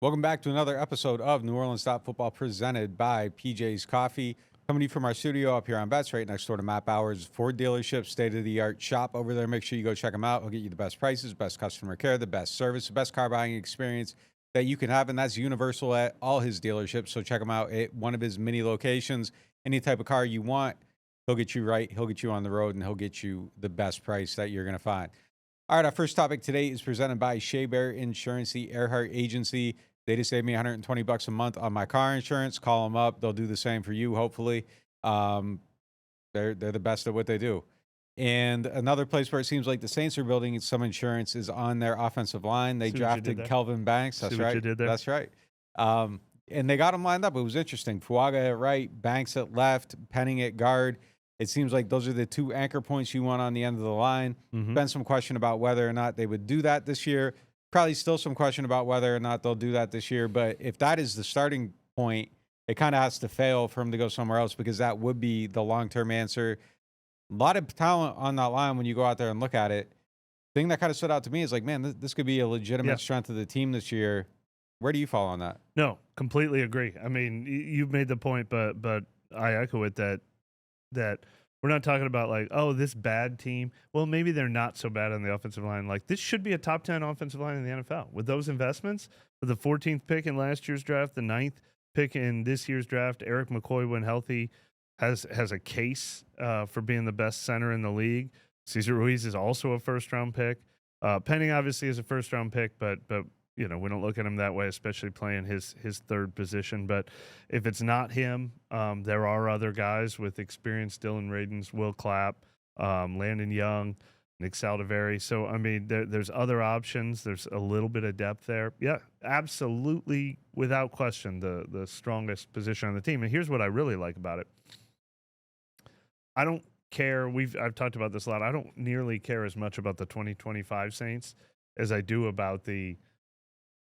Welcome back to another episode of NewOrleans.Football presented by PJ's Coffee. Coming to you from our studio up here on Bets, right next door to Map Hours Ford dealership, state-of-the-art shop over there. Make sure you go check them out. He'll get you the best prices, best customer care, the best service, the best car buying experience that you can have, and that's universal at all his dealerships. So check him out at one of his many locations. Any type of car you want, he'll get you right, he'll get you on the road, and he'll get you the best price that you're going to find. All right, our first topic today is presented by Shea Bear Insurance, the Earhart Agency. They just saved me $120 a month on my car insurance. Call them up. They'll do the same for you, hopefully. They're the best at what they do. And another place where it seems like the Saints are building some insurance is on their offensive line. They drafted Kelvin Banks. That's right. You did there? That's right. And they got him lined up. It was interesting. Fuaga at right, Banks at left, Penning at guard. It seems like those are the two anchor points you want on the end of the line. Been some question about whether or not they would do that this year. Probably still some question about whether or not they'll do that this year. But if that is the starting point, it kind of has to fail for him to go somewhere else because that would be the long-term answer. A lot of talent on that line when you go out there and look at it. The thing that kind of stood out to me is like, man, this could be a legitimate strength of the team this year. Where do you fall on that? No, completely agree. I mean, you've made the point, but I echo it that we're not talking about like, oh, this bad team. Well, maybe they're not so bad on the offensive line. Like, this should be a top 10 offensive line in the NFL. With those investments, with the 14th pick in last year's draft, the 9th pick in this year's draft, Eric McCoy, when healthy, has a case for being the best center in the league. Cesar Ruiz is also a first-round pick. Penning obviously is a first-round pick, but you know, we don't look at him that way, especially playing his third position. But if it's not him, there are other guys with experience: Dylan Radins, Will Clapp, Landon Young, Nick Saldiveri. So, I mean, there's other options. There's a little bit of depth there. Yeah, absolutely, without question, the strongest position on the team. And here's what I really like about it. I don't care. I've talked about this a lot. I don't nearly care as much about the 2025 Saints as I do about the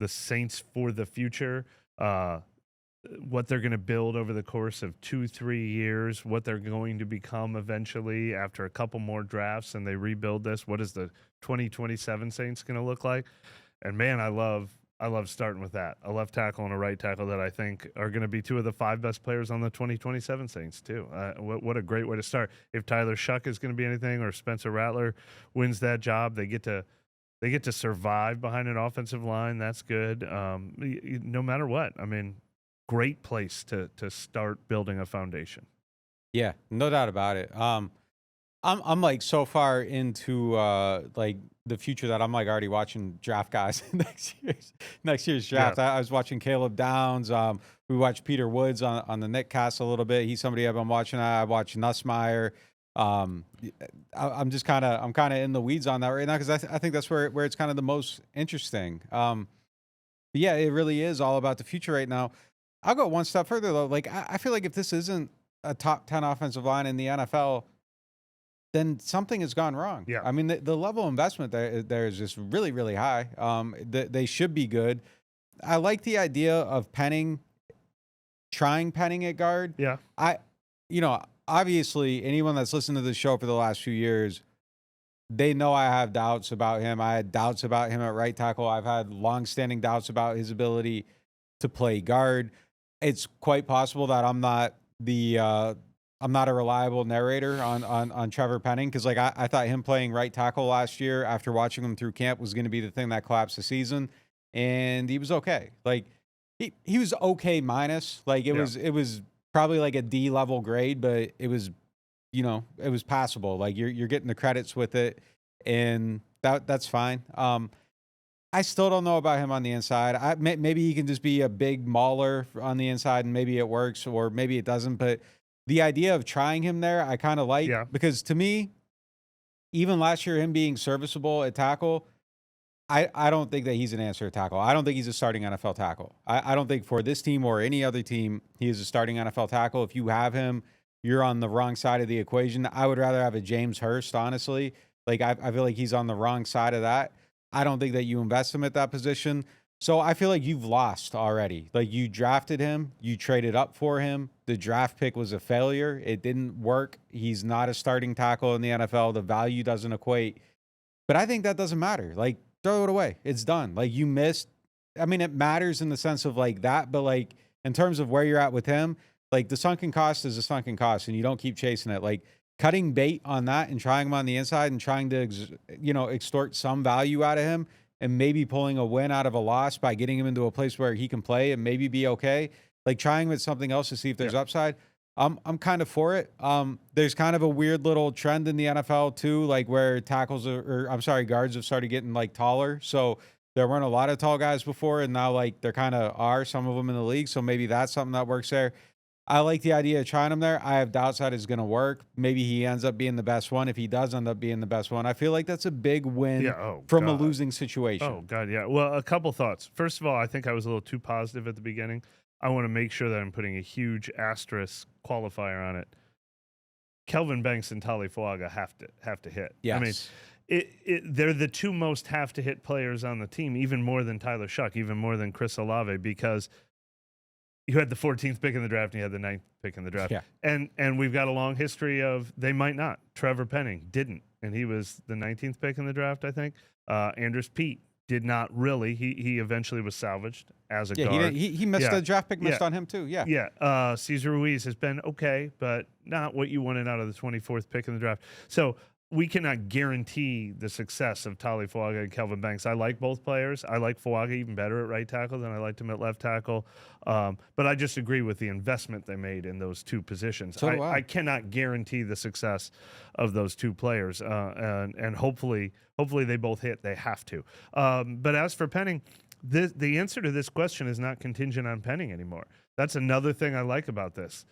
Saints for the future, what they're going to build over the course of 2-3 years, what they're going to become eventually after a couple more drafts and they rebuild this. What is the 2027 Saints going to look like? And man, I love starting with that. A left tackle and a right tackle that I think are going to be two of the 5 best players on the 2027 Saints too. What a great way to start. If Tyler Shuck is going to be anything or Spencer Rattler wins that job, they get to survive behind an offensive line. That's good. No matter what. I mean, great place to start building a foundation. Yeah, no doubt about it. I'm like so far into like the future that I'm like already watching draft guys next year's draft. Yeah. I was watching Caleb Downs. We watched Peter Woods on the Nick cast a little bit. He's somebody I've been watching. I watched Nussmeier. I'm kind of in the weeds on that right now because I think that's where it's kind of the most interesting. But yeah, it really is all about the future right now. I'll go one step further though. Like I feel like if this isn't a top 10 offensive line in the NFL, then something has gone wrong. Yeah. I mean, the level of investment there is just really, really high. They should be good. I like the idea of trying Penning at guard. Yeah. Obviously, anyone that's listened to the show for the last few years, they know I have doubts about him. I had doubts about him at right tackle. I've had longstanding doubts about his ability to play guard. It's quite possible that I'm not a reliable narrator on Trevor Penning because like I thought him playing right tackle last year after watching him through camp was going to be the thing that collapsed the season, and he was okay. Like he was okay minus. Like it was probably like a D level grade, but it was passable. Like you're getting the credits with it, and that's fine. I still don't know about him on the inside. Maybe he can just be a big mauler on the inside, and maybe it works, or maybe it doesn't. But the idea of trying him there, I kind of like, because to me, even last year, him being serviceable at tackle, I don't think that he's an answer at tackle. I don't think he's a starting NFL tackle. I don't think for this team or any other team, he is a starting NFL tackle. If you have him, you're on the wrong side of the equation. I would rather have a James Hurst, honestly. Like, I feel like he's on the wrong side of that. I don't think that you invest him at that position. So I feel like you've lost already. Like, you drafted him, you traded up for him. The draft pick was a failure. It didn't work. He's not a starting tackle in the NFL. The value doesn't equate. But I think that doesn't matter. Like, throw it away. It's done. Like, you missed I mean, it matters in the sense of like that, but like in terms of where you're at with him, like the sunken cost is a sunken cost, and you don't keep chasing it. Like cutting bait on that and trying him on the inside and trying to, extort some value out of him and maybe pulling a win out of a loss by getting him into a place where he can play and maybe be okay. Like trying with something else to see if there's upside. I'm kind of for it. There's kind of a weird little trend in the NFL too, like where guards have started getting like taller. So there weren't a lot of tall guys before, and now like there kind of are some of them in the league. So maybe that's something that works there. I like the idea of trying him there. I have doubts that it's going to work. Maybe he ends up being the best one. If he does end up being the best one, I feel like that's a big win from a losing situation. Oh, God, yeah. Well, a couple thoughts. First of all, I think I was a little too positive at the beginning. I want to make sure that I'm putting a huge asterisk qualifier on it. Kelvin Banks and Tali Fuaga have to hit. Yes. I mean, they're the two most have-to-hit players on the team, even more than Tyler Shuck, even more than Chris Olave, because you had the 14th pick in the draft and you had the 9th pick in the draft. Yeah. And we've got a long history of they might not. Trevor Penning didn't, and he was the 19th pick in the draft, I think. Andrus Peat did not really. He eventually was salvaged as a guard. He missed the draft pick missed on him too. Yeah. Yeah. Cesar Ruiz has been okay, but not what you wanted out of the 24th pick in the draft. So we cannot guarantee the success of Tali Fuaga and Kelvin Banks. I like both players. I like Fuaga even better at right tackle than I liked him at left tackle. But I just agree with the investment they made in those two positions. I cannot guarantee the success of those two players. And hopefully they both hit. They have to. But as for Penning, the answer to this question is not contingent on Penning anymore. That's another thing I like about this.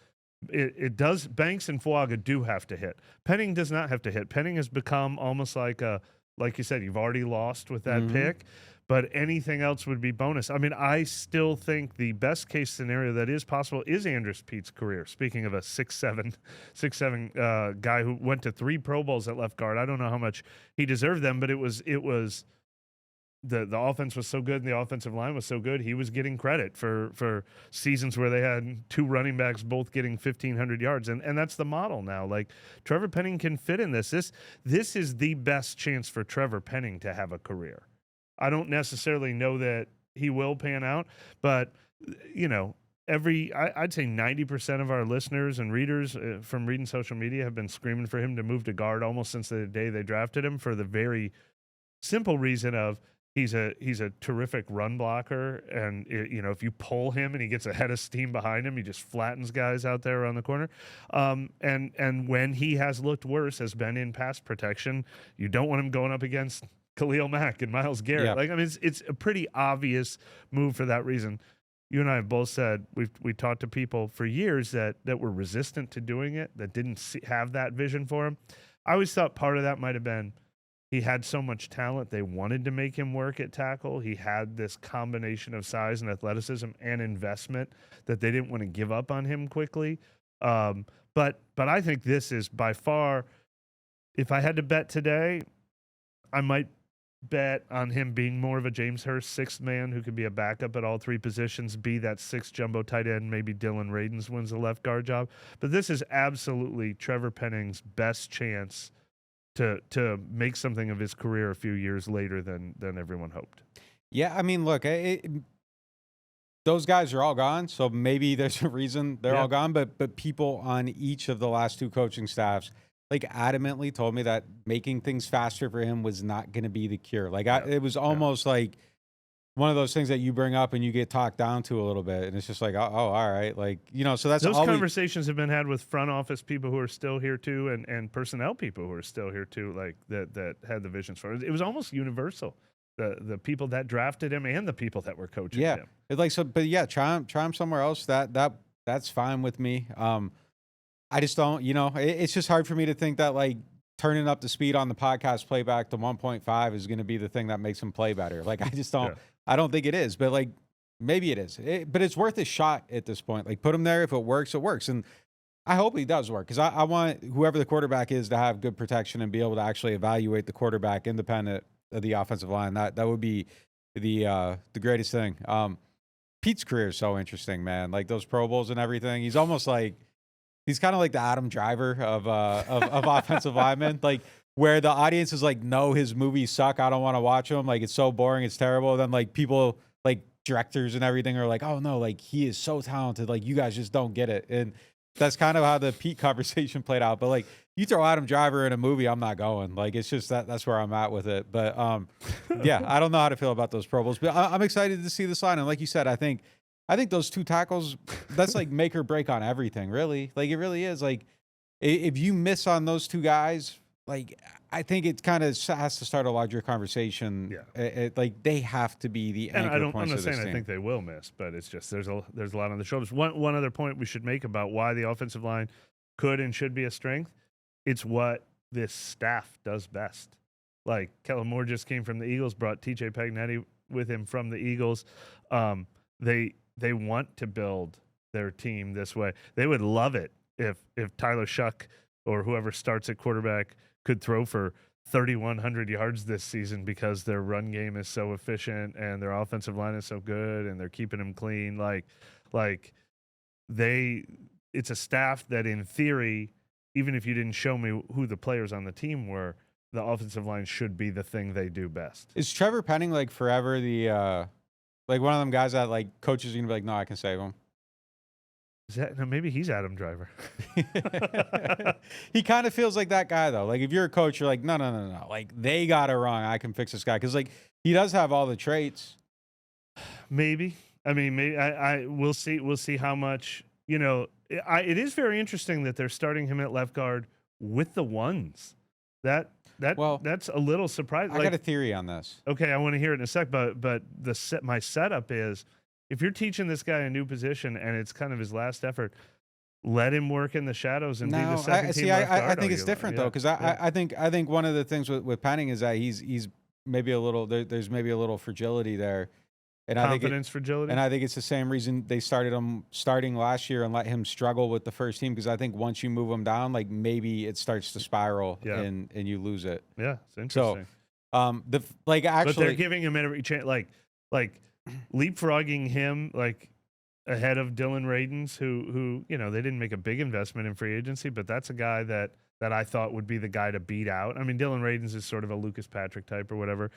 It does. Banks and Fuaga do have to hit. Penning does not have to hit. Penning has become almost like you said, you've already lost with that pick, but anything else would be bonus. I mean, I still think the best case scenario that is possible is Andrus Peat's career. Speaking of a 6'7" guy who went to 3 Pro Bowls at left guard. I don't know how much he deserved them, but it was the offense was so good and the offensive line was so good, he was getting credit for seasons where they had 2 running backs both getting 1,500 yards. And that's the model now. Like, Trevor Penning can fit in this. This is the best chance for Trevor Penning to have a career. I don't necessarily know that he will pan out, but, I'd say 90% of our listeners and readers from reading social media have been screaming for him to move to guard almost since the day they drafted him, for the very simple reason of he's a terrific run blocker, and if you pull him and he gets a head of steam behind him, he just flattens guys out there around the corner. And when he has looked worse, has been in pass protection, you don't want him going up against Khalil Mack and Myles Garrett. Yeah. It's a pretty obvious move for that reason. You and I have both said we talked to people for years that were resistant to doing it, that didn't have that vision for him. I always thought part of that might have been he had so much talent, they wanted to make him work at tackle. He had this combination of size and athleticism and investment that they didn't want to give up on him quickly. But I think this is by far, if I had to bet today, I might bet on him being more of a James Hurst sixth man who could be a backup at all 3 positions, be that 6th jumbo tight end. Maybe Dylan Radins wins the left guard job. But this is absolutely Trevor Penning's best chance to make something of his career a few years later than everyone hoped. Yeah, I mean, look, those guys are all gone, so maybe there's a reason they're all gone. But people on each of the last 2 coaching staffs, like, adamantly told me that making things faster for him was not going to be the cure. Like, it was almost like one of those things that you bring up and you get talked down to a little bit, and it's just like, oh, all right, like, so that's those conversations have been had with front office people who are still here too, and personnel people who are still here too, like that had the visions for it. It was almost universal. The people that drafted him and the people that were coaching him. It's like, so, but try him somewhere else. That's fine with me. I just don't, it's just hard for me to think that, like, turning up the speed on the podcast playback to 1.5 is going to be the thing that makes him play better. Like, I just don't. I don't think it is, but, like, maybe it is. But it's worth a shot at this point. Like, put him there. If it works, it works. And I hope he does work, because I want whoever the quarterback is to have good protection and be able to actually evaluate the quarterback independent of the offensive line. That would be the greatest thing. Pete's career is so interesting, man. Like, those Pro Bowls and everything. He's almost like, he's kind of like the Adam Driver of offensive linemen. Like, where the audience is like, no, his movies suck, I don't want to watch them. Like, it's so boring, it's terrible. Then, like, people like directors and everything are like, oh no, like he is so talented, like you guys just don't get it. And that's kind of how the Pete conversation played out. But like you throw Adam Driver in a movie, I'm not going. Like it's just that's where I'm at with it. But yeah, I don't know how to feel about those Pro Bowls, but I'm excited to see this line. And like you said, I think those two tackles, that's like make or break on everything, really. Like it really is. Like if you miss on those two guys, like I think it kind of has to start a larger conversation. Yeah. Like they have to be the anchor points I'm not of this saying team. I think they will miss, but it's just there's a lot on the shoulders. One other point we should make about why the offensive line could and should be a strength. It's what this staff does best. Like Kellen Moore just came from the Eagles, brought TJ Pagnetti with him from the Eagles. They want to build their team this way. They would love it if Tyler Shuck or whoever starts at quarterback could throw for 3,100 yards this season because their run game is so efficient and their offensive line is so good and they're keeping them clean. It's a staff that in theory, even if you didn't show me who the players on the team were, the offensive line should be the thing they do best. Is Trevor Penning like forever the like one of them guys that like coaches are gonna be like, no, I can save him? No, maybe he's Adam Driver. He kind of feels like that guy though. Like if you're a coach, you're like, no. Like they got it wrong. I can fix this guy because like he does have all the traits. Maybe. I mean, maybe we'll see. We'll see how much. You know, it is very interesting that they're starting him at left guard with the ones. That's a little surprising. I got a theory on this. Okay, I want to hear it in a sec. But my setup is, if you're teaching this guy a new position and it's kind of his last effort, let him work in the shadows and be the second team left guard. I think it's different though, because I think one of the things with Penning is that he's maybe a little there's maybe a little fragility there, and confidence fragility. And I think it's the same reason they started him starting last year and let him struggle with the first team, because I think once you move him down, like maybe it starts to spiral and you lose it. Yeah, it's interesting. So but they're giving him every chance, like leapfrogging him like ahead of Dylan Radins, who they didn't make a big investment in free agency, but that's a guy that I thought would be the guy to beat out. I mean, Dylan Radins is sort of a Lucas Patrick type or whatever.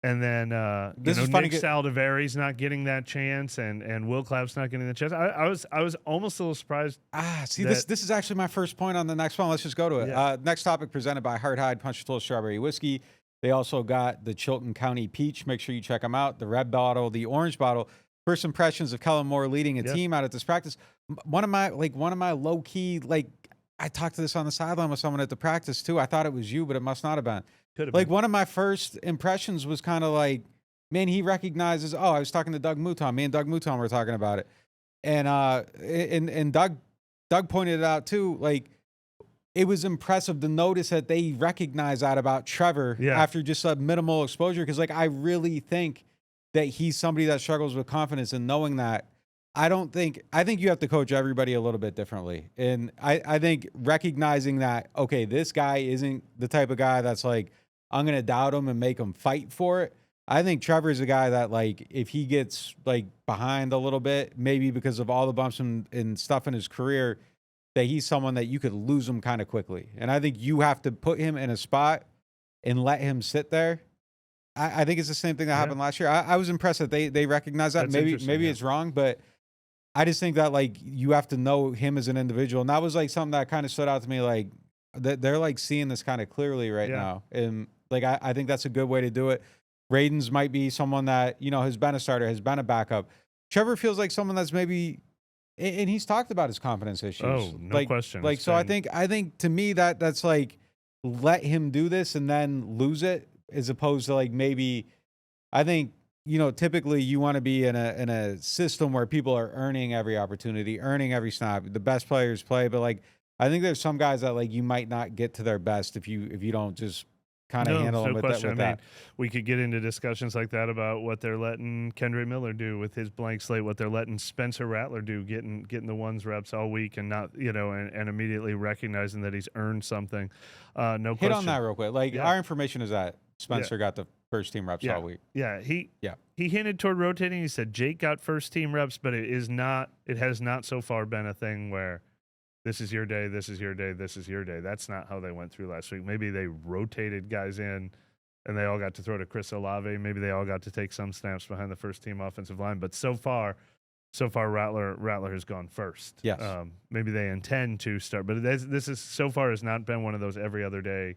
And then Nick Saldiveri's not getting that chance, and Will Clapp's not getting the chance. I was almost a little surprised. This is actually my first point on the next one. Let's just go to it. Yeah. Next topic presented by Hard Hide Punch-a-Tool Strawberry Whiskey. They also got the Chilton County Peach. Make sure you check them out. The red bottle, the orange bottle. First impressions of Kellen Moore leading a team out at this practice. One of my low key, like, I talked to this on the sideline with someone at the practice too. I thought it was you, but it must not have been. Could have like been. One of my first impressions was kind of like, man, he recognizes. Oh, I was talking to Doug Mouton. Me and Doug Mouton were talking about it, and Doug pointed it out too. Like, it was impressive to notice that they recognize that about Trevor after just a minimal exposure. Because like I really think that he's somebody that struggles with confidence, and knowing that. I think you have to coach everybody a little bit differently. And I think recognizing that, okay, this guy isn't the type of guy that's like, I'm going to doubt him and make him fight for it. I think Trevor's a guy that, like, if he gets like behind a little bit, maybe because of all the bumps and stuff in his career, that he's someone that you could lose him kind of quickly. And I think you have to put him in a spot and let him sit there. I think it's the same thing that happened last year. I was impressed that they recognize that. Maybe it's wrong, but I just think that, like, you have to know him as an individual. And that was, like, something that kind of stood out to me, like, they're, like, seeing this kind of clearly right now. And, like, I think that's a good way to do it. Radins might be someone that, has been a starter, has been a backup. Trevor feels like someone that's maybe – and he's talked about his confidence issues. Oh, no question. Like, so I think to me that's, like, let him do this and then lose it, as opposed to, like, maybe – I think – typically you want to be in a system where people are earning every opportunity, earning every snap. The best players play, but like I think there's some guys that like you might not get to their best if you don't just kind of handle them with that. I mean, we could get into discussions like that about what they're letting Kendre Miller do with his blank slate, what they're letting Spencer Rattler do, getting the ones reps all week and not and immediately recognizing that he's earned something. No question. Hit on that real quick. Like our information is that Spencer got the first team reps all week. Yeah, he hinted toward rotating. He said Jake got first team reps, but it has not so far been a thing where this is your day, this is your day, this is your day. That's not how they went through last week. Maybe they rotated guys in and they all got to throw to Chris Olave. Maybe they all got to take some snaps behind the first team offensive line. But so far Rattler has gone first. Yes. Maybe they intend to start, but this is so far has not been one of those every other day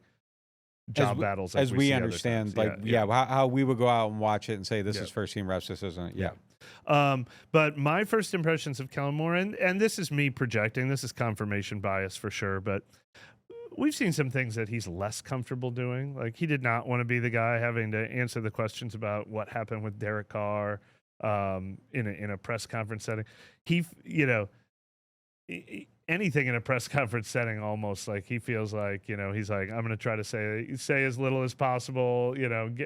job battles. Like as we understand, how we would go out and watch it and say, this is first team reps, this isn't. Yeah. But my first impressions of Kellen Moore, and this is me projecting, this is confirmation bias for sure, but we've seen some things that he's less comfortable doing. Like, he did not want to be the guy having to answer the questions about what happened with Derek Carr in a press conference setting. Anything in a press conference setting, almost like he feels like, he's like, I'm going to try to say as little as possible, get out of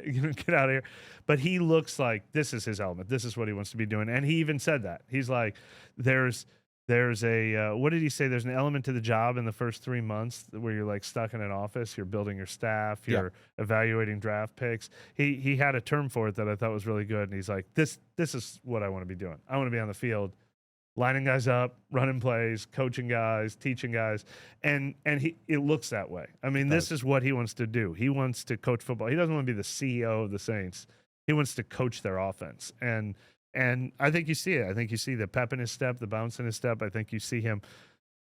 here. But he looks like this is his element. This is what he wants to be doing. And he even said that. He's like, there's a, what did he say? There's an element to the job in the first 3 months where you're like stuck in an office, you're building your staff, you're evaluating draft picks. He had a term for it that I thought was really good. And he's like, this is what I want to be doing. I want to be on the field, lining guys up, running plays, coaching guys, teaching guys. And it looks that way. I mean, this is what he wants to do. He wants to coach football. He doesn't want to be the CEO of the Saints. He wants to coach their offense. And I think you see it. I think you see the pep in his step, the bounce in his step. I think you see him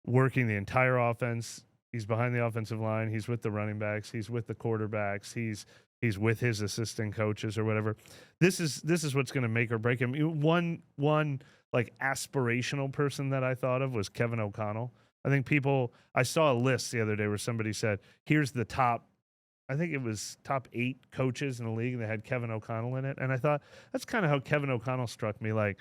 working the entire offense. He's behind the offensive line. He's with the running backs. He's with the quarterbacks. He's with his assistant coaches or whatever. This is what's going to make or break him. One like aspirational person that I thought of was Kevin O'Connell. I think I saw a list the other day where somebody said, here's the top, I think it was top 8 coaches in the league, and they had Kevin O'Connell in it. And I thought, that's kind of how Kevin O'Connell struck me. Like,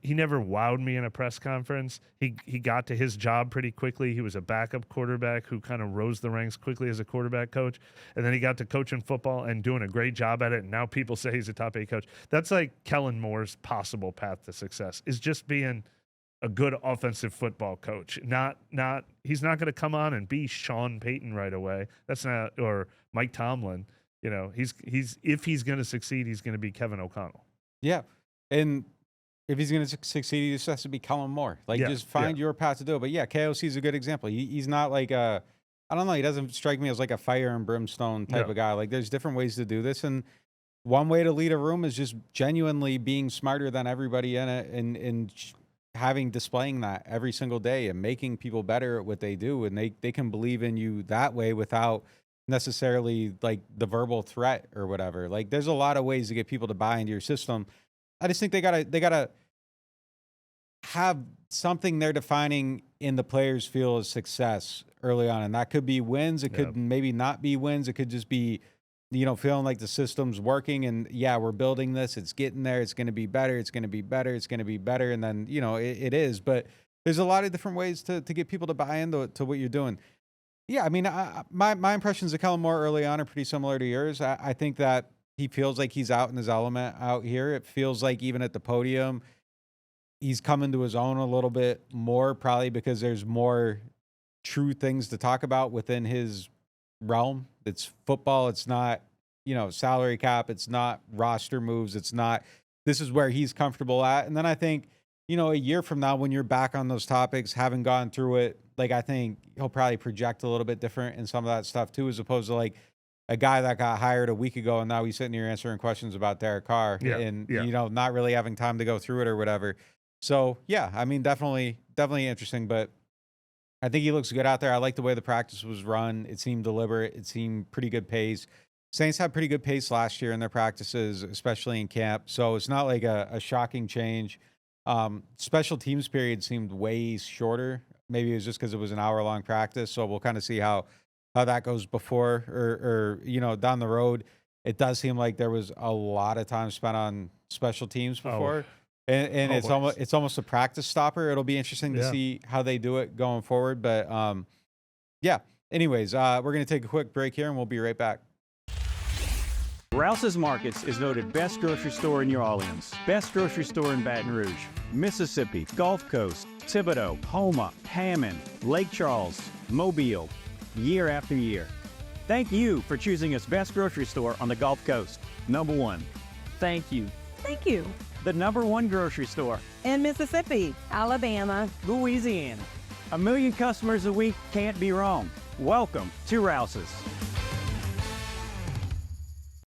he never wowed me in a press conference. He got to his job pretty quickly. He was a backup quarterback who kind of rose the ranks quickly as a quarterback coach. And then he got to coaching football and doing a great job at it. And now people say he's a top 8 coach. That's like Kellen Moore's possible path to success, is just being a good offensive football coach. He's not going to come on and be Sean Payton right away. That's not, or Mike Tomlin. If he's going to succeed, he's going to be Kevin O'Connell. Yeah. And if he's going to succeed, he just has to be Kellen Moore. Just find your path to do it. But KOC is a good example. He's not like I don't know. He doesn't strike me as like a fire and brimstone type of guy. Like, there's different ways to do this. And one way to lead a room is just genuinely being smarter than everybody in it and displaying that every single day and making people better at what they do. And they can believe in you that way without necessarily like the verbal threat or whatever. Like, there's a lot of ways to get people to buy into your system. I just think they gotta have something they're defining in the players feel as success early on. And that could be wins. It could maybe not be wins. It could just be, feeling like the system's working and we're building this. It's getting there. It's going to be better. It's going to be better. It's going to be better. And then, it is. But there's a lot of different ways to get people to buy into what you're doing. Yeah, I mean, my impressions of Kellen Moore early on are pretty similar to yours. I think that he feels like he's out in his element out here. It feels like even at the podium, he's coming to his own a little bit more, probably because there's more true things to talk about within his realm. It's football. It's not, salary cap. It's not roster moves. This is where he's comfortable at. And then I think, a year from now, when you're back on those topics, having gone through it, like, I think he'll probably project a little bit different in some of that stuff too, as opposed to like a guy that got hired a week ago and now he's sitting here answering questions about Derek Carr not really having time to go through it or whatever. So I mean, definitely interesting, but I think he looks good out there. I like the way the practice was run. It seemed deliberate. It seemed pretty good pace. Saints had pretty good pace last year in their practices, especially in camp. So it's not like a shocking change. Special teams period seemed way shorter. Maybe it was just because it was an hour-long practice. So we'll kind of see how that goes before or down the road. It does seem like there was a lot of time spent on special teams before. And it's almost a practice stopper. It'll be interesting to see how they do it going forward. But anyways, we're going to take a quick break here and we'll be right back. Rouse's Markets is voted best grocery store in New Orleans, best grocery store in Baton Rouge, Mississippi, Gulf Coast, Thibodaux, Houma, Hammond, Lake Charles, Mobile, year after year. Thank you for choosing us best grocery store on the Gulf Coast. Number 1. Thank you. Thank you. The number 1 grocery store In Mississippi, Alabama, Louisiana. 1 million customers a week can't be wrong. Welcome to Rouse's.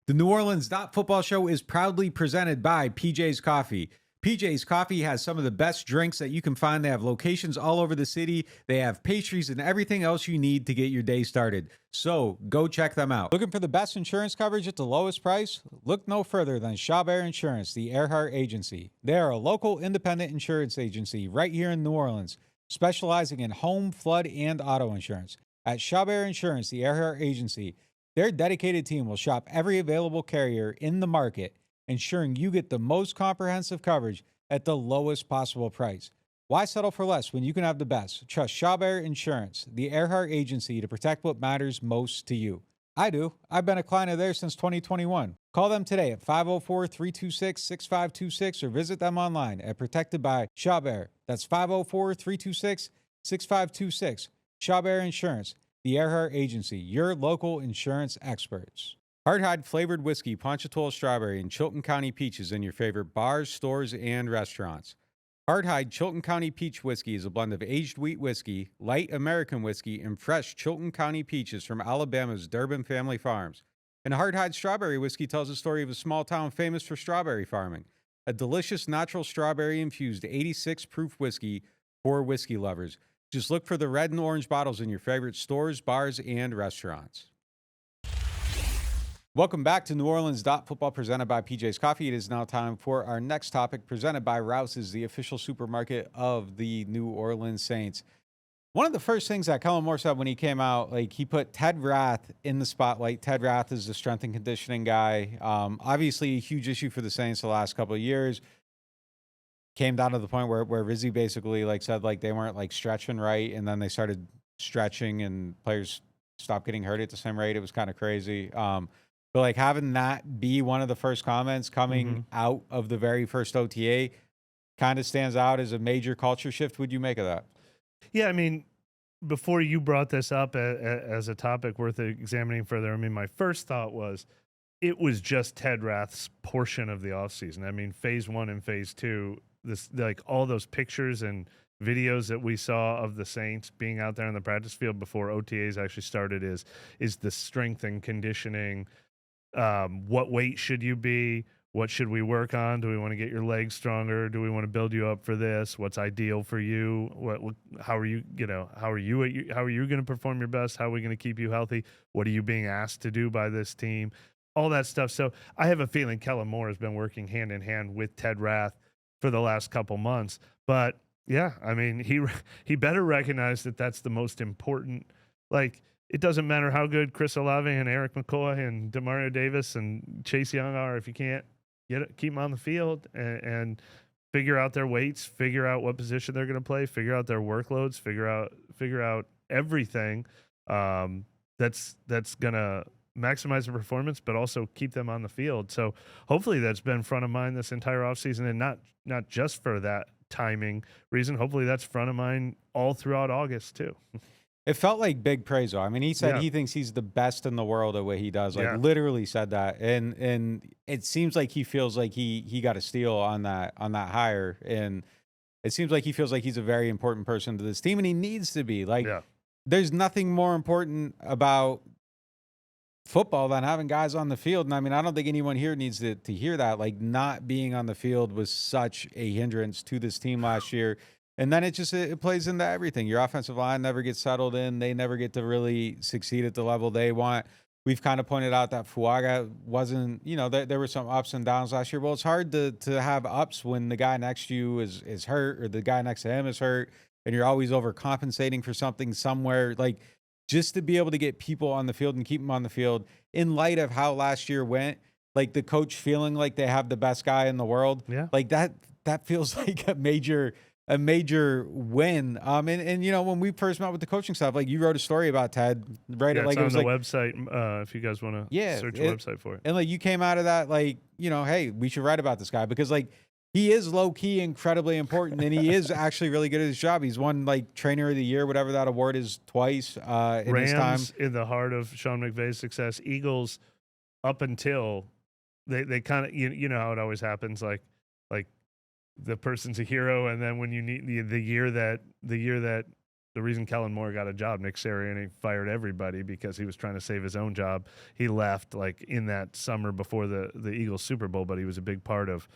The NewOrleans.Football show is proudly presented by PJ's Coffee. PJ's Coffee has some of the best drinks that you can find. They have locations all over the city. They have pastries and everything else you need to get your day started. So go check them out. Looking for the best insurance coverage at the lowest price? Look no further than Chabert Insurance, the Earhart Agency. They are a local independent insurance agency right here in New Orleans, specializing in home, flood, and auto insurance. At Chabert Insurance, the Earhart Agency, their dedicated team will shop every available carrier in the market, ensuring you get the most comprehensive coverage at the lowest possible price. Why settle for less when you can have the best? Trust Chabert Insurance, the Earhart Agency, to protect what matters most to you. I do. I've been a client of theirs since 2021. Call them today at 504-326-6526 or visit them online at Protected by Chabert. That's 504-326-6526. Chabert Insurance, the Earhart Agency, your local insurance experts. Hardhide flavored whiskey, Ponchatoula strawberry, and Chilton County peaches in your favorite bars, stores, and restaurants. Hardhide Chilton County peach whiskey is a blend of aged wheat whiskey, light American whiskey, and fresh Chilton County peaches from Alabama's Durbin Family Farms. And Hardhide strawberry whiskey tells the story of a small town famous for strawberry farming. A delicious natural strawberry-infused 86 proof whiskey for whiskey lovers. Just look for the red and orange bottles in your favorite stores, bars, and restaurants. Welcome back to NewOrleans.Football presented by PJ's Coffee. It is now time for our next topic presented by Rouse's, the official supermarket of the New Orleans Saints. One of the first things that Kellen Moore said when he came out, like he put Ted Rath in the spotlight. Ted Rath is the strength and conditioning guy. Obviously a huge issue for the Saints the last couple of years. Came down to the point where Rizzy basically said they weren't stretching right, and then they started stretching and players stopped getting hurt at the same rate. It was kind of crazy. But having that be one of the first comments coming out of the very first OTA kind of stands out as a major culture shift. Would you make of that? Yeah, I mean, before you brought this up as a topic worth examining further, I mean, my first thought was it was just Ted Rath's portion of the offseason. I mean, phase 1 and phase 2, this all those pictures and videos that we saw of the Saints being out there on the practice field before OTAs actually started is the strength and conditioning. What weight should you be? What should we work on? Do we want to get your legs stronger? Do we want to build you up for this? What's ideal for you? How are you going to perform your best? How are we going to keep you healthy? What are you being asked to do by this team? All that stuff. So I have a feeling Kellen Moore has been working hand in hand with Ted Rath for the last couple months. But yeah, I mean, he better recognize that that's the most important. It doesn't matter how good Chris Olave and Eric McCoy and Demario Davis and Chase Young are if you can't keep them on the field and figure out their weights, figure out what position they're going to play, figure out their workloads, figure out everything that's going to maximize their performance, but also keep them on the field. So hopefully that's been front of mind this entire offseason, and not just for that timing reason. Hopefully that's front of mind all throughout August too. It felt like big praise, though. I mean, he said he thinks he's the best in the world at what he does. Literally said that, and it seems like he feels like he got a steal on that hire, and it seems like he feels like he's a very important person to this team, and he needs to be. There's nothing more important about football than having guys on the field, and I mean, I don't think anyone here needs to hear that. Not being on the field was such a hindrance to this team last year. And then it plays into everything. Your offensive line never gets settled in. They never get to really succeed at the level they want. We've kind of pointed out that Fuaga wasn't, there were some ups and downs last year. Well, it's hard to have ups when the guy next to you is hurt or the guy next to him is hurt, and you're always overcompensating for something somewhere. Just to be able to get people on the field and keep them on the field in light of how last year went, the coach feeling like they have the best guy in the world. Yeah. That feels like a major win. And when we first met with the coaching staff, you wrote a story about Ted, right? Yeah, it's on the website. If you guys want to search the website for it. And you came out of that, hey, we should write about this guy because he is low key incredibly important, and he is actually really good at his job. He's won trainer of the year, whatever that award is, twice in his time. Rams in the heart of Sean McVay's success. Eagles up until they kind of you know how it always happens, the person's a hero, and then when you need the year that The reason Kellen Moore got a job, Nick Sirianni fired everybody because he was trying to save his own job. He left like in that summer before the Eagles Super Bowl, but he was a big part of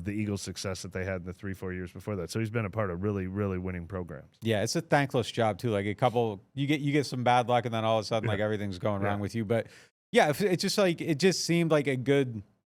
the Eagles' success that they had in the 3-4 years before that. So he's been a part of really, really winning programs. Yeah, it's a thankless job too. Like you get some bad luck, and then all of a sudden, like everything's going wrong with you. But yeah, it's just like it just seemed like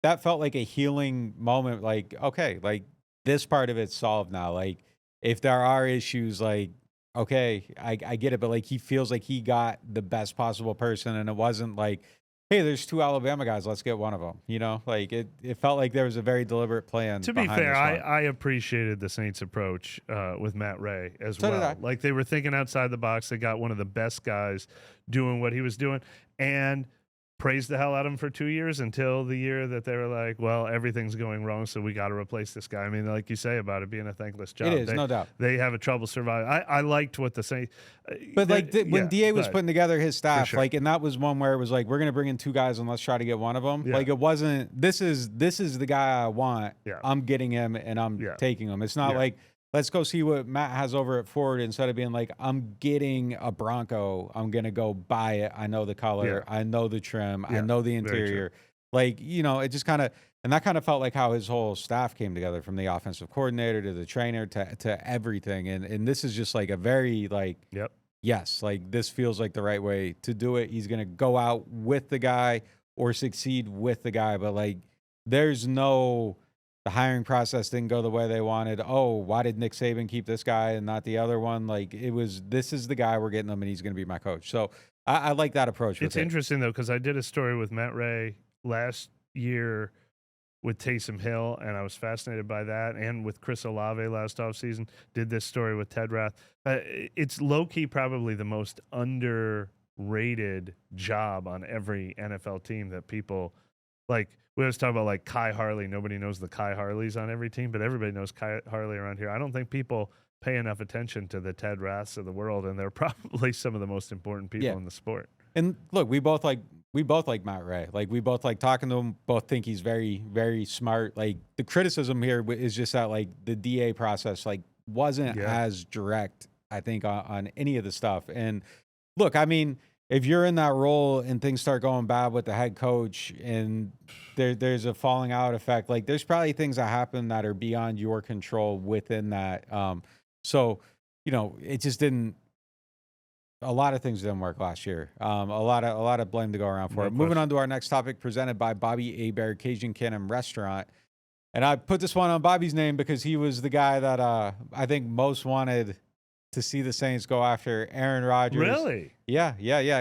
that felt like a healing moment. Like, okay, like this part of it's solved now. Like if there are issues, like, okay, I get it, but like he feels like he got the best possible person, and it wasn't like, hey, there's 2 Alabama guys, let's get one of them. You know, like it felt like there was a very deliberate plan. To be fair, I appreciated the Saints' approach with Matt Ray as well. Like they were thinking outside the box. They got one of the best guys doing what he was doing, and praised the hell out of him for 2 years until the year that they were like, well, everything's going wrong, so we got to replace this guy. I mean, like you say about it being a thankless job. It is, no doubt. They have a trouble surviving. I liked what the Saints. But when DA was putting together his staff, sure. like, and that was one where it was like, we're going to bring in 2 guys and let's try to get one of them. Yeah. Like it wasn't, this is the guy I want. Yeah. I'm getting him and I'm taking him. It's not like, let's go see what Matt has over at Ford instead of being like, I'm getting a Bronco. I'm going to go buy it. I know the color. I know the trim. I know the interior. Like, you know, it just kind of, and that kind of felt like how his whole staff came together, from the offensive coordinator to the trainer to everything. And this is just like a very like, yes, like this feels like the right way to do it. He's going to go out with the guy or succeed with the guy. But like, there's no, the hiring process didn't go the way they wanted. Oh, why did Nick Saban keep this guy and not the other one? Like it was, this is the guy, we're getting him and he's going to be my coach. So I like that approach. It's interesting though, because I did a story with Matt Ray last year with Taysom Hill, and I was fascinated by that, and with Chris Olave last offseason. Did this story with Ted Rath. It's low-key probably the most underrated job on every NFL team that people like. We always talk about like Kai Harley. Nobody knows the Kai Harleys on every team, but everybody knows Kai Harley around here. I don't think people pay enough attention to the Ted Raths of the world, and they're probably some of the most important people in the sport. And look, we both like Matt Ray. Like we both like talking to him. Both think he's very, very smart. Like the criticism here is just that like the DA process like wasn't as direct, I think, on any of the stuff. And look, I mean, if you're in that role and things start going bad with the head coach and there's a falling out effect, like there's probably things that happen that are beyond your control within that. So, you know, it just didn't. A lot of things didn't work last year. A lot of blame to go around for it. Moving on to our next topic, presented by Bobby Hebert Cajun Cannon Restaurant. And I put this one on Bobby's name because he was the guy that I think most wanted to see the Saints go after Aaron Rodgers. Really? Yeah.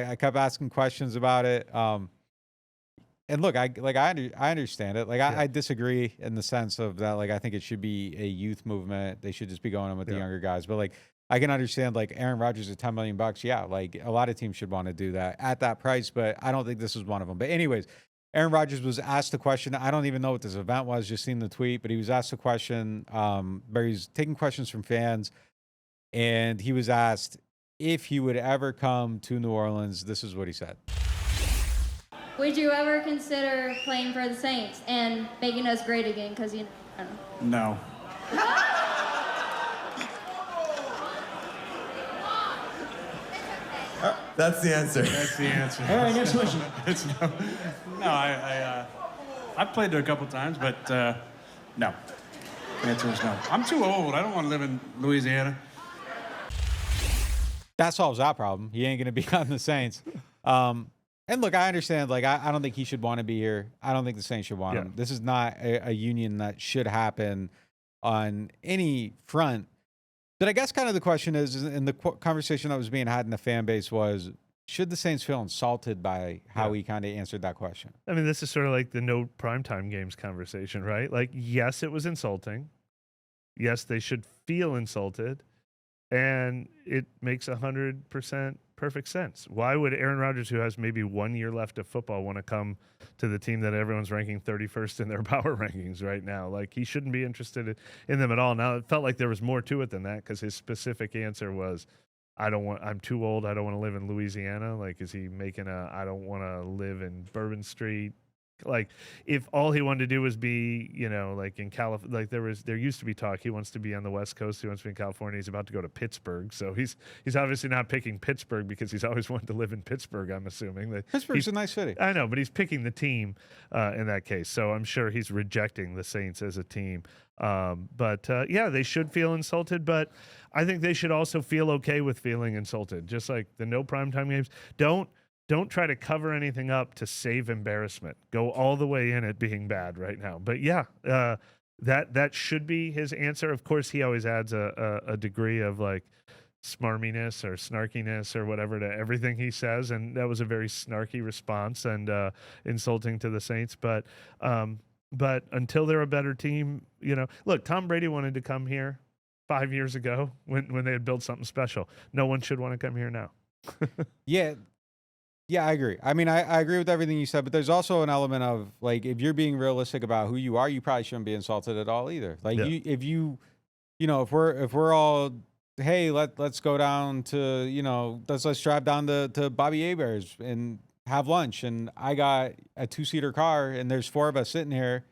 I kept asking questions about it. And look, I understand it. Like I disagree in the sense of that. Like I think it should be a youth movement. They should just be going on with the younger guys. But like I can understand like Aaron Rodgers at $10 million. Yeah, like a lot of teams should want to do that at that price. But I don't think this is one of them. But anyways, Aaron Rodgers was asked the question. I don't even know what this event was. Just seen the tweet, but he was asked a question. Where he's taking questions from fans, and he was asked if he would ever come to New Orleans. This is what he said. Would you ever consider playing for the Saints and making us great again? Because you know. No. That's the answer. That's the answer. All right, next question. No, I played there a couple times, but no. The answer is no. I'm too old. I don't want to live in Louisiana. That solves that problem. He ain't going to be on the Saints. And look, I understand. Like, I don't think he should want to be here. I don't think the Saints should want him. This is not a union that should happen on any front. But I guess kind of the question is, in the conversation that was being had in the fan base was, should the Saints feel insulted by how he kind of answered that question? I mean, this is sort of like the no primetime games conversation, right? Like, yes, it was insulting. Yes, they should feel insulted. And it makes 100% perfect sense. Why would Aaron Rodgers, who has maybe 1 year left of football, want to come to the team that everyone's ranking 31st in their power rankings right now? Like, he shouldn't be interested in them at all. Now, it felt like there was more to it than that, because his specific answer was, I'm too old. I don't want to live in Louisiana. Like, is he making I don't want to live in Bourbon Street, Like, if all he wanted to do was be, like in California, like there used to be talk he wants to be on the West Coast, he wants to be in California, he's about to go to Pittsburgh, so he's obviously not picking Pittsburgh because he's always wanted to live in Pittsburgh. I'm assuming Pittsburgh's a nice city. I know, but he's picking the team in that case, so I'm sure he's rejecting the Saints as a team. But they should feel insulted, but I think they should also feel okay with feeling insulted, just like the no primetime games. Don't try to cover anything up to save embarrassment. Go all the way in at being bad right now. But that should be his answer. Of course, he always adds a degree of like smarminess or snarkiness or whatever to everything he says, and that was a very snarky response and insulting to the Saints. But until they're a better team, look, Tom Brady wanted to come here 5 years ago when they had built something special. No one should want to come here now. Yeah, I agree. I mean, I agree with everything you said, but there's also an element of, like, if you're being realistic about who you are, you probably shouldn't be insulted at all either. Like, if we're all, hey, let's go down to, let's drive down to Bobby Heber's and have lunch, and I got a 2-seater car, and there's 4 of us sitting here.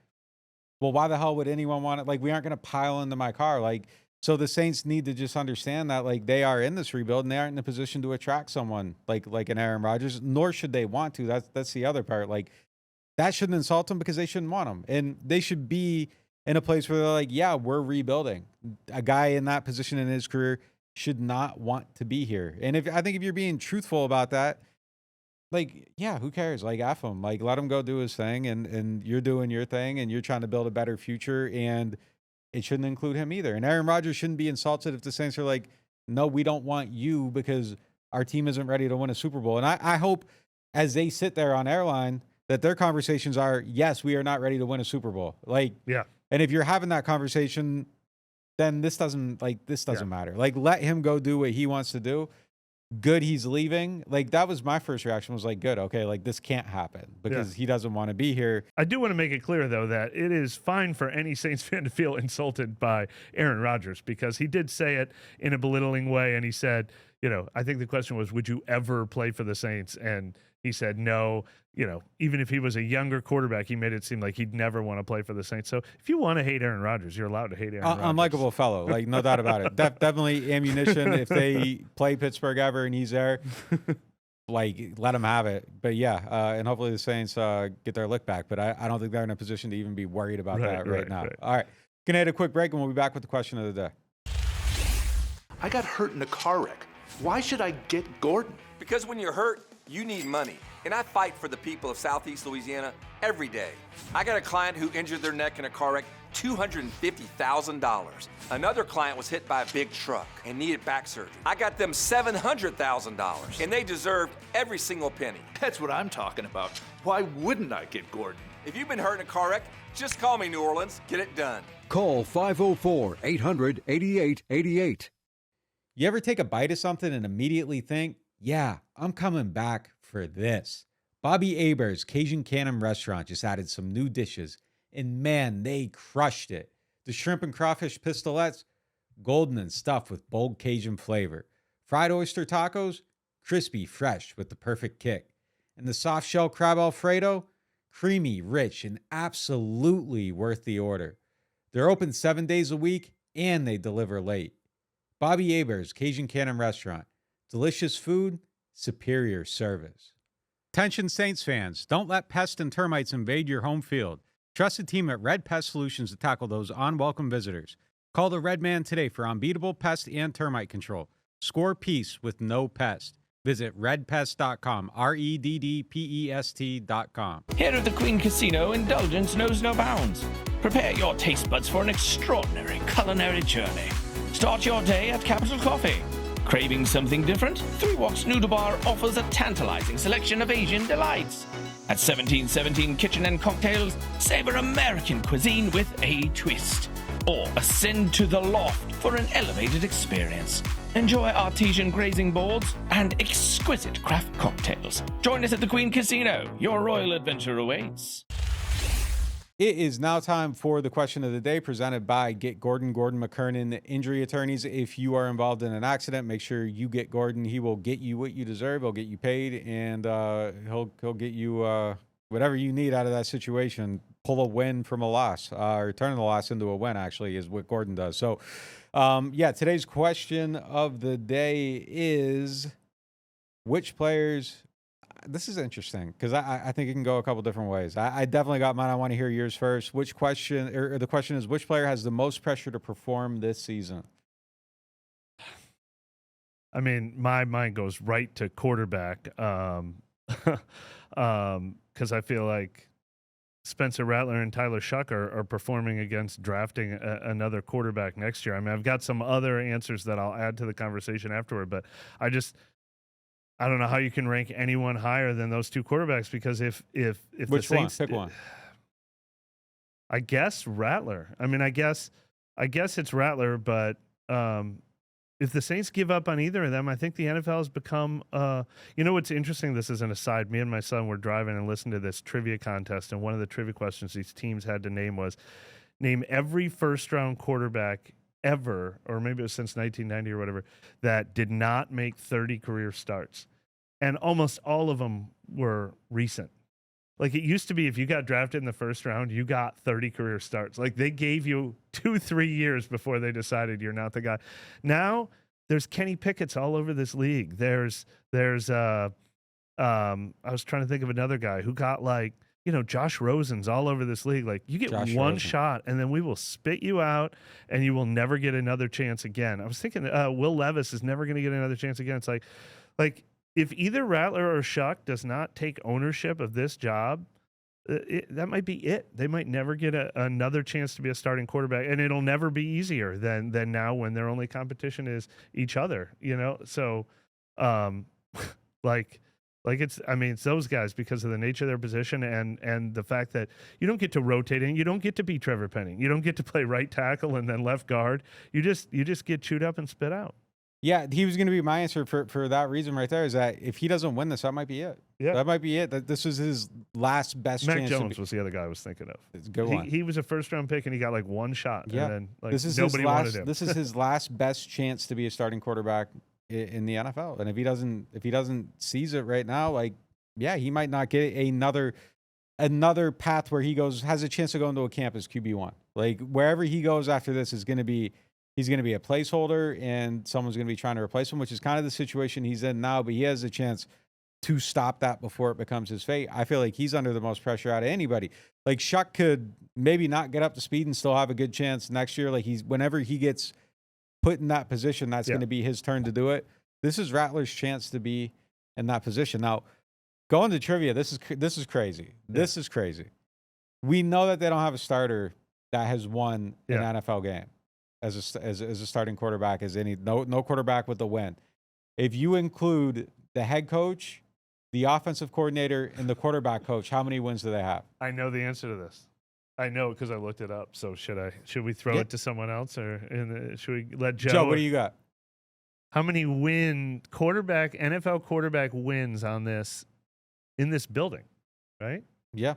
Well, why the hell would anyone want it? Like, we aren't going to pile into my car. Like, so the Saints need to just understand that, like, they are in this rebuild and they aren't in a position to attract someone like an Aaron Rodgers, nor should they want to. That's the other part. Like, that shouldn't insult them because they shouldn't want them. And they should be in a place where they're like, yeah, we're rebuilding. A guy in that position in his career should not want to be here. And I think if you're being truthful about that, like, yeah, who cares? Like, F him. Like, let him go do his thing, and you're doing your thing, and you're trying to build a better future, and it shouldn't include him either. And Aaron Rodgers shouldn't be insulted if the Saints are like, no, we don't want you because our team isn't ready to win a Super Bowl. And I hope as they sit there on airline that their conversations are, yes, we are not ready to win a Super Bowl. Like, yeah. And if you're having that conversation, then this doesn't matter. Like, let him go do what he wants to do. Good, he's leaving. Like, that was my first reaction, was like, good, okay, like, this can't happen because he doesn't want to be here. I do want to make it clear, though, that it is fine for any Saints fan to feel insulted by Aaron Rodgers, because he did say it in a belittling way, and he said, I think the question was, would you ever play for the Saints? And he said no. Even if he was a younger quarterback, he made it seem like he'd never want to play for the Saints. So if you want to hate Aaron Rodgers, you're allowed to hate Aaron Rodgers. Unlikable fellow, like, no doubt about it. Definitely ammunition. If they play Pittsburgh ever and he's there, like, let him have it. But and hopefully the Saints get their lick back. But I don't think they're in a position to even be worried about that right now. Right. All right, gonna hit a quick break, and we'll be back with the question of the day. I got hurt in a car wreck. Why should I get Gordon? Because when you're hurt, you need money. And I fight for the people of Southeast Louisiana every day. I got a client who injured their neck in a car wreck, $250,000. Another client was hit by a big truck and needed back surgery. I got them $700,000, and they deserved every single penny. That's what I'm talking about. Why wouldn't I get Gordon? If you've been hurt in a car wreck, just call me, New Orleans. Get it done. Call 504-800-8888. You ever take a bite of something and immediately think, yeah, I'm coming back for this? Bobby Heber's Cajun Cannon Restaurant just added some new dishes, and man, they crushed it. The shrimp and crawfish pistolets, golden and stuffed with bold Cajun flavor. Fried oyster tacos, crispy, fresh with the perfect kick. And the soft shell crab Alfredo, creamy, rich, and absolutely worth the order. They're open 7 days a week, and they deliver late. Bobby Heber's Cajun Cannon Restaurant. Delicious food, superior service. Attention Saints fans, don't let pests and termites invade your home field. Trust the team at Red Pest Solutions to tackle those unwelcome visitors. Call the Red Man today for unbeatable pest and termite control. Score peace with no pest. Visit redpest.com, REDDPEST.com. Here at the Queen Casino, indulgence knows no bounds. Prepare your taste buds for an extraordinary culinary journey. Start your day at Capital Coffee. Craving something different? 3 Walks Noodle Bar offers a tantalizing selection of Asian delights. At 1717 Kitchen and Cocktails, savor American cuisine with a twist. Or ascend to the loft for an elevated experience. Enjoy artesian grazing boards and exquisite craft cocktails. Join us at the Queen Casino. Your royal adventure awaits. It is now time for the question of the day, presented by Get Gordon McKernan Injury Attorneys. If you are involved in an accident, make sure you get Gordon. He will get you what you deserve. He'll get you paid, and he'll get you whatever you need out of that situation, pull a win from a loss, or turn the loss into a win, actually, is what Gordon does. So, today's question of the day is, which players... This is interesting because I think it can go a couple different ways. I definitely got mine. I want to hear yours first. The question is, which player has the most pressure to perform this season? I mean, my mind goes right to quarterback because I feel like Spencer Rattler and Tyler Shuck are performing against drafting another quarterback next year. I mean, I've got some other answers that I'll add to the conversation afterward, but I don't know how you can rank anyone higher than those two quarterbacks, because if which the Saints, one? Pick one. I guess Rattler. I mean, I guess it's Rattler, but if the Saints give up on either of them, I think the NFL has become. What's interesting? This is an aside. Me and my son were driving and listened to this trivia contest, and one of the trivia questions these teams had to name was, name every first-round quarterback ever, or maybe it was since 1990 or whatever, that did not make 30 career starts. And almost all of them were recent. Like, it used to be, if you got drafted in the first round, you got 30 career starts. Like, they gave you 2-3 years before they decided you're not the guy. Now there's Kenny Pickett's all over this league. There's I was trying to think of another guy who got, like, Josh Rosen's all over this league. Like, you get one shot, and then we will spit you out, and you will never get another chance again. I was thinking Will Levis is never going to get another chance again. It's like if either Rattler or Shuck does not take ownership of this job, that might be it. They might never get another chance to be a starting quarterback, and it'll never be easier than now when their only competition is each other. So it's those guys because of the nature of their position and the fact that you don't get to rotate in. You don't get to be Trevor Penning. You don't get to play right tackle and then left guard. You just get chewed up and spit out. Yeah, he was going to be my answer for that reason right there, is that if he doesn't win this, that might be it. Yeah. That might be it. That this was his last best Mac chance. Jones was the other guy I was thinking of. It's a good one. He was a first-round pick, and he got like one shot. Yeah. And then Nobody wanted him. This is his last best chance to be a starting quarterback in the NFL. And if he doesn't seize it right now, he might not get another path where has a chance to go into a camp as QB1. Like, wherever he goes after this he's going to be a placeholder, and someone's going to be trying to replace him, which is kind of the situation he's in now, but he has a chance to stop that before it becomes his fate. I feel like he's under the most pressure out of anybody. Like, Shuck could maybe not get up to speed and still have a good chance next year. Like, whenever he gets put in that position, that's going to be his turn to do it. This is Rattler's chance to be in that position. Now, going to trivia, this is crazy. Yeah. This is crazy. We know that they don't have a starter that has won an NFL game as a starting quarterback, no quarterback with a win. If you include the head coach, the offensive coordinator, and the quarterback coach, how many wins do they have? I know the answer to this. I know because I looked it up. So should we throw it to someone else, or should we let Joe? Joe, what do you got? How many NFL quarterback wins on this in this building, right? Yeah,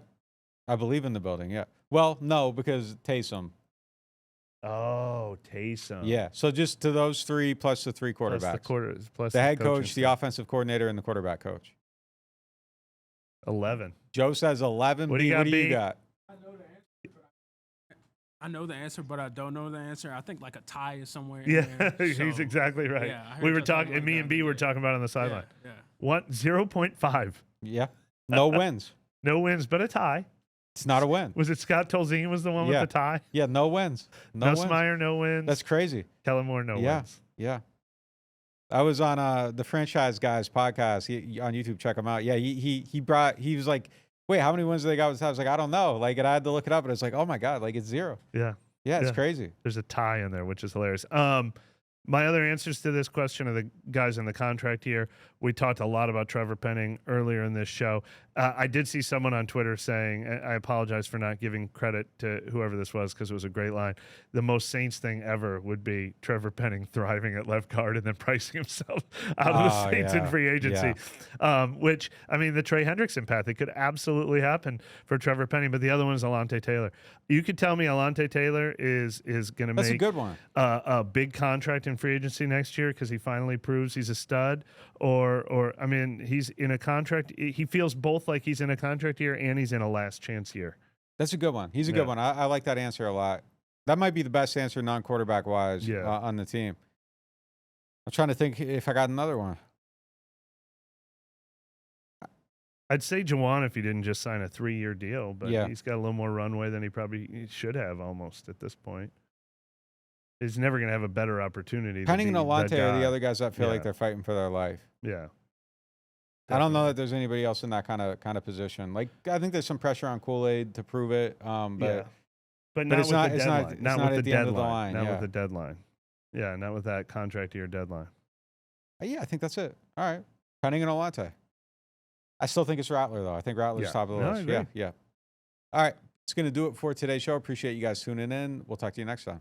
I believe in the building. Yeah. Well, no, because Taysom. Oh, Taysom. Yeah. So just to those three plus the three quarterbacks. Plus the head coach, the offensive coordinator, and the quarterback coach. 11. Joe says 11. What do you got? I know the answer, but I don't know the answer. I think like a tie is somewhere. Yeah, he's exactly right. Yeah, we were talking, and me and B were talking about it on the sideline. Yeah. What? 0.5. Yeah. No wins. No wins, but a tie. It's not a win. Was it Scott Tolzien was the one with the tie? Yeah, no wins. No wins. Nussmeier, no wins. That's crazy. Kellen Moore, no wins. Yeah. I was on the Franchise Guys podcast on YouTube. Check him out. Yeah, he was like, wait, how many wins do they got with the tie? I was like, I don't know. Like, and I had to look it up, and it's like, oh my God, like, it's 0. Yeah. Yeah, it's crazy. There's a tie in there, which is hilarious. My other answers to this question are the guys in the contract year. We talked a lot about Trevor Penning earlier in this show. I did see someone on Twitter saying, I apologize for not giving credit to whoever this was because it was a great line. The most Saints thing ever would be Trevor Penning thriving at left guard and then pricing himself out of the Saints in free agency. Yeah. Which, I mean, the Trey Hendrickson path, it could absolutely happen for Trevor Penning, but the other one is Alontae Taylor. You could tell me Alontae Taylor is going to make a good one. A big contract in free agency next year because he finally proves he's a stud, or I mean, he's in a contract. He feels both both like he's in a contract year and he's in a last chance year. That's a good one. He's a good one. I like that answer a lot. That might be the best answer non-quarterback wise on the team. I'm trying to think if I got another one. I'd say Juwan if he didn't just sign a 3-year deal, but he's got a little more runway than he should have almost at this point. He's never going to have a better opportunity. Penning and Alante are the other guys that feel like they're fighting for their life. Yeah. Definitely. I don't know that there's anybody else in that kind of position. Like, I think there's some pressure on Kool-Aid to prove it. But not with the deadline. Not with the deadline. Not with the deadline. Yeah, not with that contract year deadline. Yeah, I think that's it. All right. Penning and Alante. I still think it's Rattler, though. I think Rattler's top of the list. Yeah. All right. It's going to do it for today's show. Appreciate you guys tuning in. We'll talk to you next time.